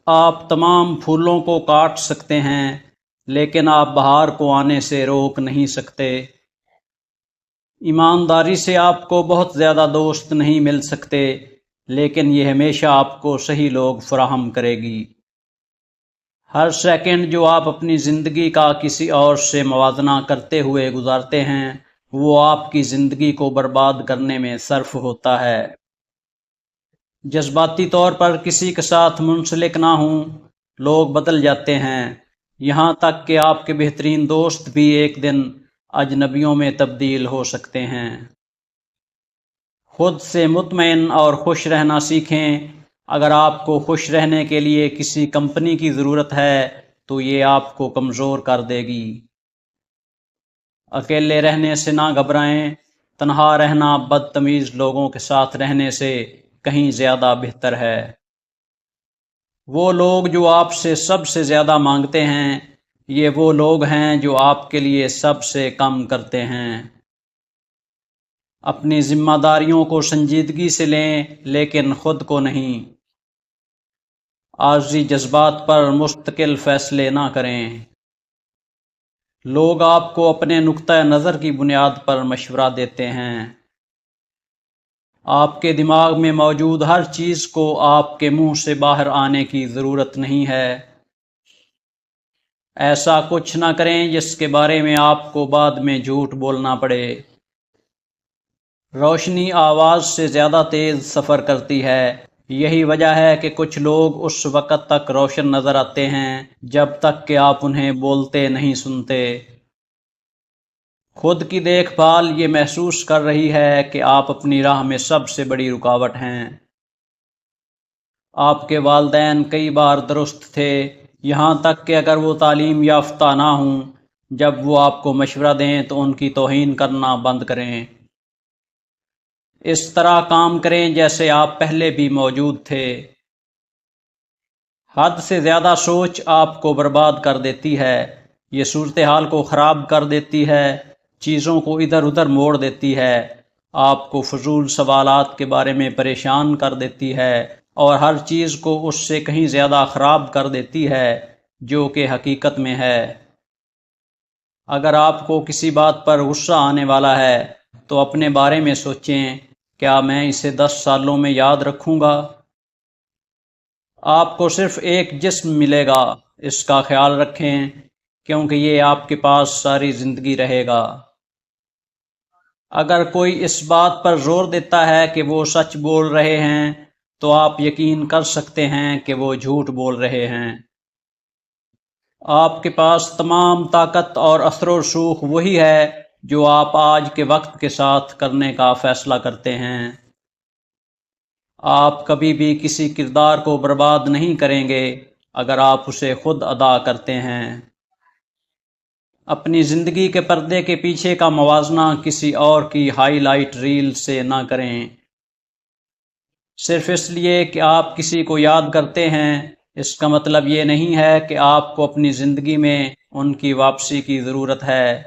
آپ تمام پھولوں کو کاٹ سکتے ہیں لیکن آپ بہار کو آنے سے روک نہیں سکتے۔ ایمانداری سے آپ کو بہت زیادہ دوست نہیں مل سکتے لیکن یہ ہمیشہ آپ کو صحیح لوگ فراہم کرے گی۔ ہر سیکنڈ جو آپ اپنی زندگی کا کسی اور سے موازنہ کرتے ہوئے گزارتے ہیں وہ آپ کی زندگی کو برباد کرنے میں صرف ہوتا ہے۔ جذباتی طور پر کسی کے ساتھ منسلک نہ ہوں، لوگ بدل جاتے ہیں، یہاں تک کہ آپ کے بہترین دوست بھی ایک دن اجنبیوں میں تبدیل ہو سکتے ہیں۔ خود سے مطمئن اور خوش رہنا سیکھیں۔ اگر آپ کو خوش رہنے کے لیے کسی کمپنی کی ضرورت ہے تو یہ آپ کو کمزور کر دے گی۔ اکیلے رہنے سے نہ گھبرائیں، تنہا رہنا بدتمیز لوگوں کے ساتھ رہنے سے کہیں زیادہ بہتر ہے۔ وہ لوگ جو آپ سے سب سے زیادہ مانگتے ہیں، یہ وہ لوگ ہیں جو آپ کے لیے سب سے کم کرتے ہیں۔ اپنی ذمہ داریوں کو سنجیدگی سے لیں لیکن خود کو نہیں۔ عارضی جذبات پر مستقل فیصلے نہ کریں۔ لوگ آپ کو اپنے نقطہ نظر کی بنیاد پر مشورہ دیتے ہیں۔ آپ کے دماغ میں موجود ہر چیز کو آپ کے منہ سے باہر آنے کی ضرورت نہیں ہے۔ ایسا کچھ نہ کریں جس کے بارے میں آپ کو بعد میں جھوٹ بولنا پڑے۔ روشنی آواز سے زیادہ تیز سفر کرتی ہے، یہی وجہ ہے کہ کچھ لوگ اس وقت تک روشن نظر آتے ہیں جب تک کہ آپ انہیں بولتے نہیں سنتے۔ خود کی دیکھ بھال یہ محسوس کر رہی ہے کہ آپ اپنی راہ میں سب سے بڑی رکاوٹ ہیں۔ آپ کے والدین کئی بار درست تھے، یہاں تک کہ اگر وہ تعلیم یافتہ نہ ہوں، جب وہ آپ کو مشورہ دیں تو ان کی توہین کرنا بند کریں۔ اس طرح کام کریں جیسے آپ پہلے بھی موجود تھے۔ حد سے زیادہ سوچ آپ کو برباد کر دیتی ہے، یہ صورتحال کو خراب کر دیتی ہے، چیزوں کو ادھر ادھر موڑ دیتی ہے، آپ کو فضول سوالات کے بارے میں پریشان کر دیتی ہے اور ہر چیز کو اس سے کہیں زیادہ خراب کر دیتی ہے جو کہ حقیقت میں ہے۔ اگر آپ کو کسی بات پر غصہ آنے والا ہے تو اپنے بارے میں سوچیں، کیا میں اسے 10 سالوں میں یاد رکھوں گا؟ آپ کو صرف ایک جسم ملے گا، اس کا خیال رکھیں کیونکہ یہ آپ کے پاس ساری زندگی رہے گا۔ اگر کوئی اس بات پر زور دیتا ہے کہ وہ سچ بول رہے ہیں تو آپ یقین کر سکتے ہیں کہ وہ جھوٹ بول رہے ہیں۔ آپ کے پاس تمام طاقت اور اثر و رسوخ وہی ہے جو آپ آج کے وقت کے ساتھ کرنے کا فیصلہ کرتے ہیں۔ آپ کبھی بھی کسی کردار کو برباد نہیں کریں گے اگر آپ اسے خود ادا کرتے ہیں۔ اپنی زندگی کے پردے کے پیچھے کا موازنہ کسی اور کی ہائی لائٹ ریل سے نہ کریں۔ صرف اس لیے کہ آپ کسی کو یاد کرتے ہیں، اس کا مطلب یہ نہیں ہے کہ آپ کو اپنی زندگی میں ان کی واپسی کی ضرورت ہے۔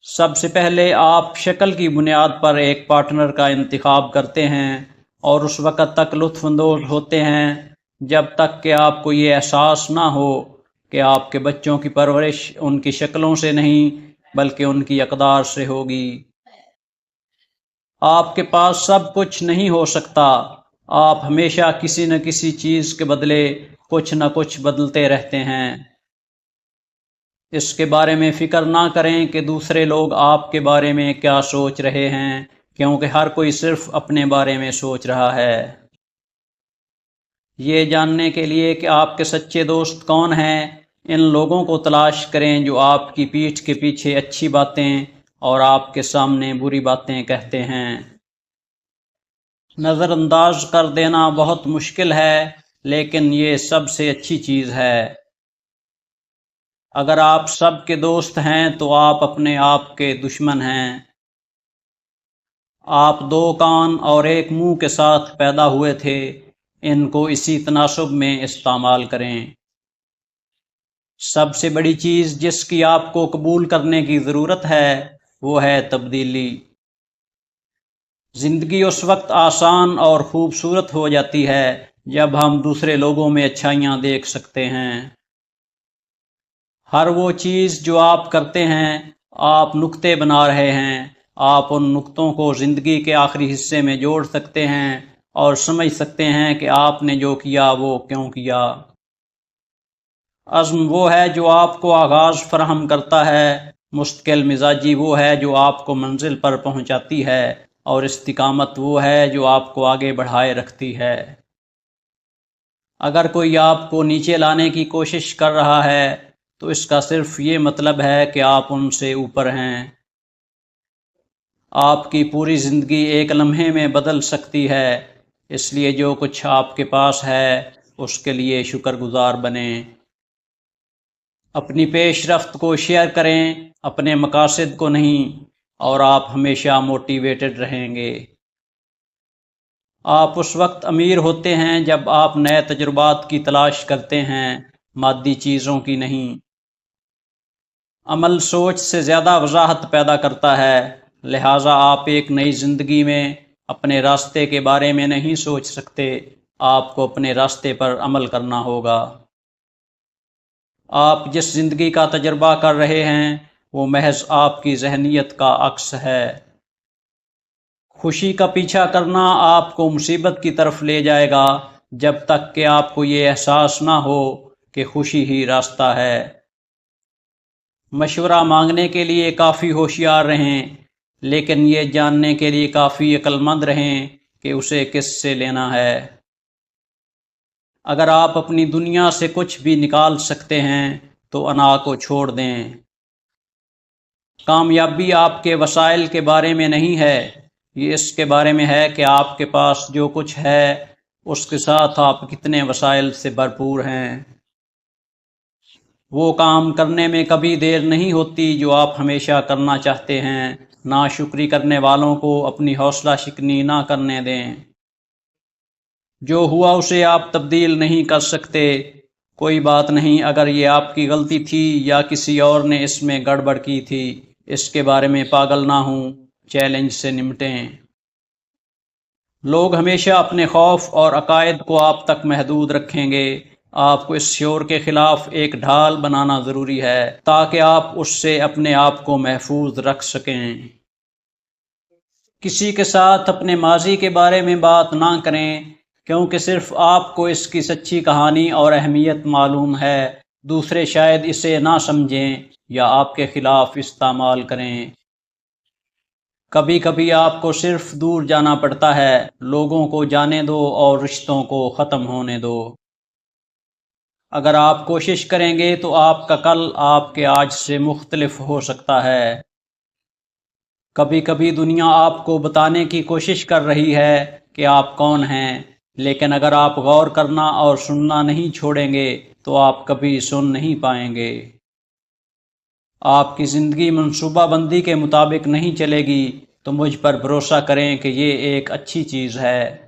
سب سے پہلے آپ شکل کی بنیاد پر ایک پارٹنر کا انتخاب کرتے ہیں اور اس وقت تک لطف اندوز ہوتے ہیں جب تک کہ آپ کو یہ احساس نہ ہو کہ آپ کے بچوں کی پرورش ان کی شکلوں سے نہیں بلکہ ان کی اقدار سے ہوگی۔ آپ کے پاس سب کچھ نہیں ہو سکتا، آپ ہمیشہ کسی نہ کسی چیز کے بدلے کچھ نہ کچھ بدلتے رہتے ہیں۔ اس کے بارے میں فکر نہ کریں کہ دوسرے لوگ آپ کے بارے میں کیا سوچ رہے ہیں، کیونکہ ہر کوئی صرف اپنے بارے میں سوچ رہا ہے۔ یہ جاننے کے لیے کہ آپ کے سچے دوست کون ہیں، ان لوگوں کو تلاش کریں جو آپ کی پیٹھ کے پیچھے اچھی باتیں اور آپ کے سامنے بری باتیں کہتے ہیں۔ نظر انداز کر دینا بہت مشکل ہے لیکن یہ سب سے اچھی چیز ہے۔ اگر آپ سب کے دوست ہیں تو آپ اپنے آپ کے دشمن ہیں۔ آپ 2 کان اور 1 منہ کے ساتھ پیدا ہوئے تھے، ان کو اسی تناسب میں استعمال کریں۔ سب سے بڑی چیز جس کی آپ کو قبول کرنے کی ضرورت ہے وہ ہے تبدیلی۔ زندگی اس وقت آسان اور خوبصورت ہو جاتی ہے جب ہم دوسرے لوگوں میں اچھائیاں دیکھ سکتے ہیں۔ ہر وہ چیز جو آپ کرتے ہیں، آپ نقطے بنا رہے ہیں، آپ ان نقطوں کو زندگی کے آخری حصے میں جوڑ سکتے ہیں اور سمجھ سکتے ہیں کہ آپ نے جو کیا وہ کیوں کیا۔ عزم وہ ہے جو آپ کو آغاز فراہم کرتا ہے، مستقل مزاجی وہ ہے جو آپ کو منزل پر پہنچاتی ہے، اور استقامت وہ ہے جو آپ کو آگے بڑھائے رکھتی ہے۔ اگر کوئی آپ کو نیچے لانے کی کوشش کر رہا ہے تو اس کا صرف یہ مطلب ہے کہ آپ ان سے اوپر ہیں۔ آپ کی پوری زندگی ایک لمحے میں بدل سکتی ہے، اس لیے جو کچھ آپ کے پاس ہے اس کے لیے شکر گزار بنیں۔ اپنی پیش رفت کو شیئر کریں، اپنے مقاصد کو نہیں، اور آپ ہمیشہ موٹیویٹڈ رہیں گے۔ آپ اس وقت امیر ہوتے ہیں جب آپ نئے تجربات کی تلاش کرتے ہیں، مادی چیزوں کی نہیں۔ عمل سوچ سے زیادہ وضاحت پیدا کرتا ہے، لہٰذا آپ ایک نئی زندگی میں اپنے راستے کے بارے میں نہیں سوچ سکتے، آپ کو اپنے راستے پر عمل کرنا ہوگا۔ آپ جس زندگی کا تجربہ کر رہے ہیں وہ محض آپ کی ذہنیت کا عکس ہے۔ خوشی کا پیچھا کرنا آپ کو مصیبت کی طرف لے جائے گا جب تک کہ آپ کو یہ احساس نہ ہو کہ خوشی ہی راستہ ہے۔ مشورہ مانگنے کے لیے کافی ہوشیار رہیں، لیکن یہ جاننے کے لیے کافی عقل مند رہیں کہ اسے کس سے لینا ہے۔ اگر آپ اپنی دنیا سے کچھ بھی نکال سکتے ہیں تو انا کو چھوڑ دیں۔ کامیابی آپ کے وسائل کے بارے میں نہیں ہے، یہ اس کے بارے میں ہے کہ آپ کے پاس جو کچھ ہے اس کے ساتھ آپ کتنے وسائل سے بھرپور ہیں۔ وہ کام کرنے میں کبھی دیر نہیں ہوتی جو آپ ہمیشہ کرنا چاہتے ہیں، ناشکری کرنے والوں کو اپنی حوصلہ شکنی نہ کرنے دیں۔ جو ہوا اسے آپ تبدیل نہیں کر سکتے، کوئی بات نہیں اگر یہ آپ کی غلطی تھی یا کسی اور نے اس میں گڑبڑ کی تھی، اس کے بارے میں پاگل نہ ہوں، چیلنج سے نمٹیں۔ لوگ ہمیشہ اپنے خوف اور عقائد کو آپ تک محدود رکھیں گے، آپ کو اس شعور کے خلاف ایک ڈھال بنانا ضروری ہے تاکہ آپ اس سے اپنے آپ کو محفوظ رکھ سکیں۔ کسی کے ساتھ اپنے ماضی کے بارے میں بات نہ کریں، کیونکہ صرف آپ کو اس کی سچی کہانی اور اہمیت معلوم ہے، دوسرے شاید اسے نہ سمجھیں یا آپ کے خلاف استعمال کریں۔ کبھی کبھی آپ کو صرف دور جانا پڑتا ہے، لوگوں کو جانے دو اور رشتوں کو ختم ہونے دو۔ اگر آپ کوشش کریں گے تو آپ کا کل آپ کے آج سے مختلف ہو سکتا ہے۔ کبھی کبھی دنیا آپ کو بتانے کی کوشش کر رہی ہے کہ آپ کون ہیں، لیکن اگر آپ غور کرنا اور سننا نہیں چھوڑیں گے تو آپ کبھی سن نہیں پائیں گے۔ آپ کی زندگی منصوبہ بندی کے مطابق نہیں چلے گی تو مجھ پر بھروسہ کریں کہ یہ ایک اچھی چیز ہے۔